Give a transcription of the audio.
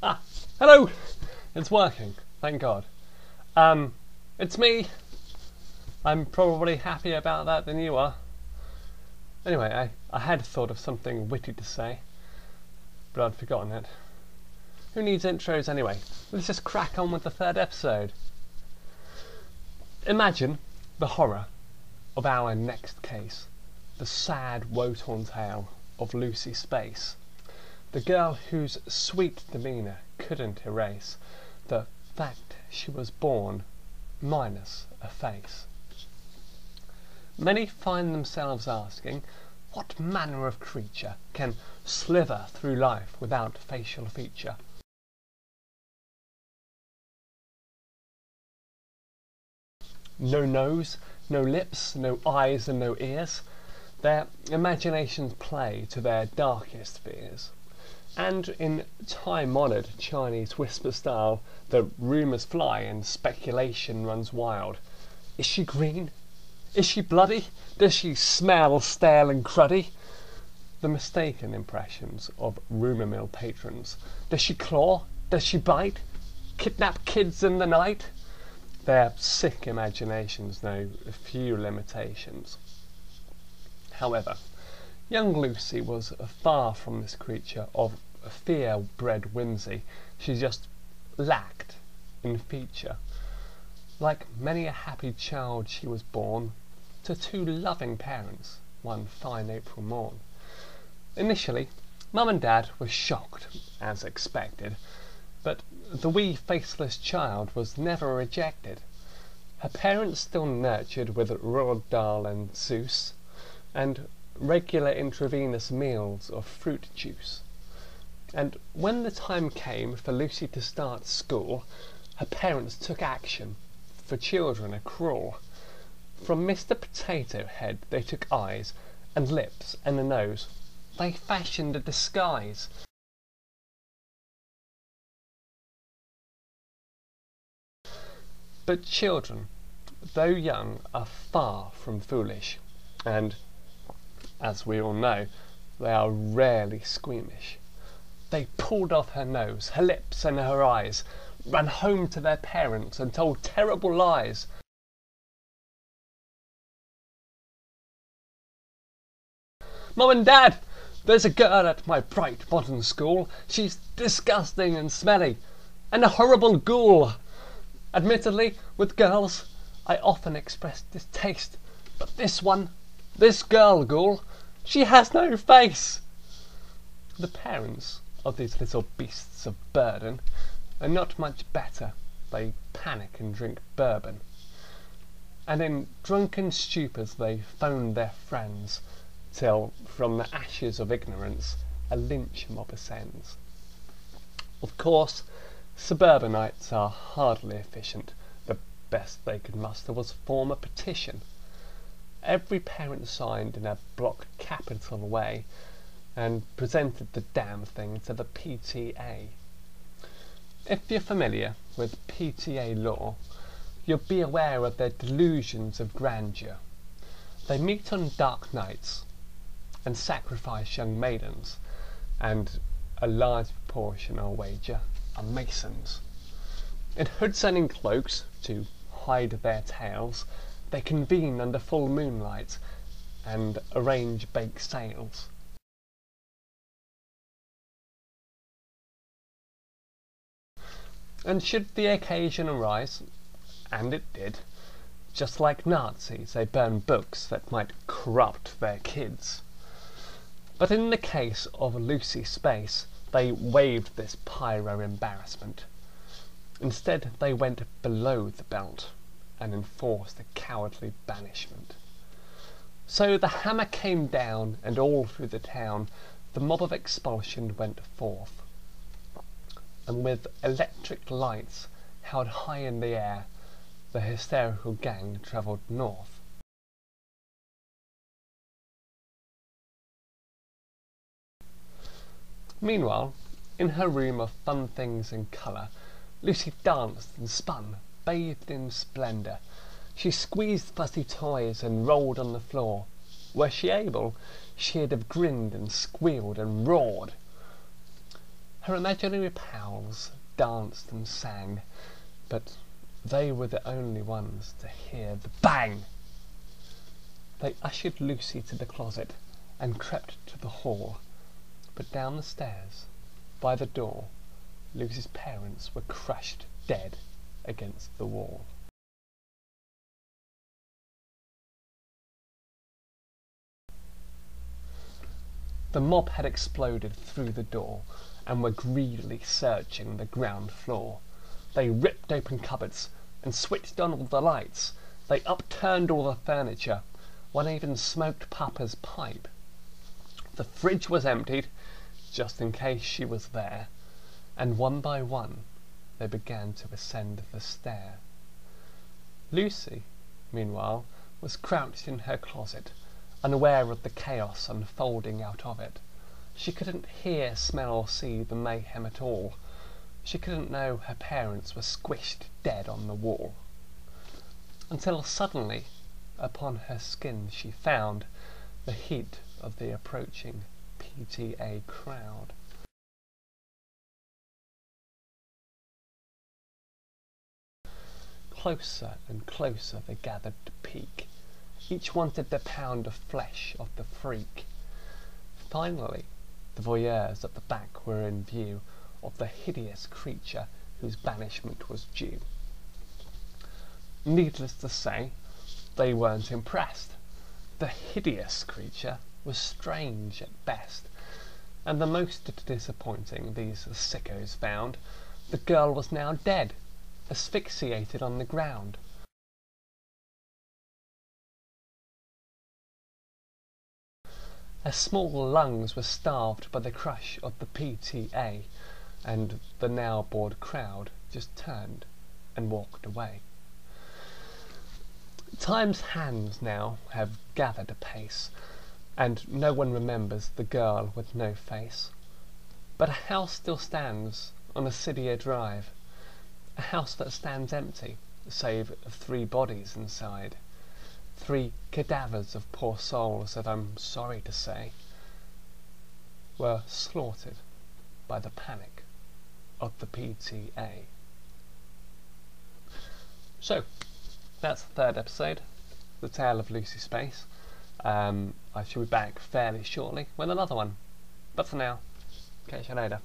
Hello! It's working, thank God. It's me. I'm probably happier about that than you are. Anyway, I had thought of something witty to say, but I'd forgotten it. Who needs intros anyway? Let's just crack on with the third episode. Imagine the horror of our next case, the sad, woe-torn tale of Lucy Space, the girl whose sweet demeanour couldn't erase the fact she was born minus a face. Many find themselves asking, what manner of creature can slither through life without facial feature? No nose, no lips, no eyes and no ears. Their imaginations play to their darkest fears. And in time-honoured Chinese whisper style, the rumours fly and speculation runs wild. Is she green? Is she bloody? Does she smell stale and cruddy? The mistaken impressions of rumour mill patrons. Does she claw? Does she bite? Kidnap kids in the night? Their sick imaginations know few limitations. However, young Lucy was far from this creature of fear-bred whimsy. She just lacked in feature. Like many a happy child, she was born to two loving parents one fine April morn. Initially, Mum and Dad were shocked, as expected, but the wee faceless child was never rejected. Her parents still nurtured with Roald Dahl and Seuss, and regular intravenous meals of fruit juice. And when the time came for Lucy to start school, her parents took action, for children are cruel. From Mr. Potato Head they took eyes, and lips, and a nose. They fashioned a disguise. But children, though young, are far from foolish, and, as we all know, they are rarely squeamish. They pulled off her nose, her lips and her eyes, ran home to their parents and told terrible lies. Mum and Dad, there's a girl at my bright modern school. She's disgusting and smelly, and a horrible ghoul. Admittedly, with girls, I often express distaste, but this girl ghoul, she has no face. The parents of these little beasts of burden are not much better. They panic and drink bourbon, and in drunken stupors they phone their friends, till from the ashes of ignorance a lynch mob ascends. Of course, suburbanites are hardly efficient. The best they could muster was form a petition. Every parent signed in a block capital way and presented the damn thing to the PTA. If you're familiar with PTA law, you'll be aware of their delusions of grandeur. They meet on dark nights and sacrifice young maidens, and a large proportion, I'll wager, are masons. In hoods and in cloaks, to hide their tails, they convene under full moonlight and arrange bake sales. And should the occasion arise, and it did, just like Nazis, they burn books that might corrupt their kids. But in the case of Lucy Space, they waived this pyro embarrassment. Instead, they went below the belt and enforced a cowardly banishment. So the hammer came down, and all through the town the mob of expulsion went forth. And with electric lights held high in the air, the hysterical gang travelled north. Meanwhile, in her room of fun things and colour, Lucy danced and spun, bathed in splendour. She squeezed fuzzy toys and rolled on the floor. Were she able, she'd have grinned and squealed and roared. Her imaginary pals danced and sang, but they were the only ones to hear the bang. They ushered Lucy to the closet and crept to the hall, but down the stairs, by the door, Lucy's parents were crushed dead against the wall. The mob had exploded through the door and were greedily searching the ground floor. They ripped open cupboards and switched on all the lights. They upturned all the furniture. One even smoked Papa's pipe. The fridge was emptied, just in case she was there, and one by one they began to ascend the stair. Lucy, meanwhile, was crouched in her closet, unaware of the chaos unfolding out of it. She couldn't hear, smell or see the mayhem at all. She couldn't know her parents were squished dead on the wall. Until suddenly, upon her skin she found the heat of the approaching PTA crowd. Closer and closer they gathered to peek. Each wanted their pound of flesh of the freak. Finally, the voyeurs at the back were in view of the hideous creature whose banishment was due. Needless to say, they weren't impressed. The hideous creature was strange at best, and the most disappointing these sickos found, the girl was now dead, asphyxiated on the ground. Her small lungs were starved by the crush of the PTA, and the now bored crowd just turned and walked away. Time's hands now have gathered apace, and no one remembers the girl with no face. But a house still stands on Acidia Drive, a house that stands empty, save 3 bodies inside. 3 cadavers of poor souls that, I'm sorry to say, were slaughtered by the panic of the PTA. So, that's the 3rd episode, The Tale of Lucy Space. I shall be back fairly shortly with another one. But for now, catch you later.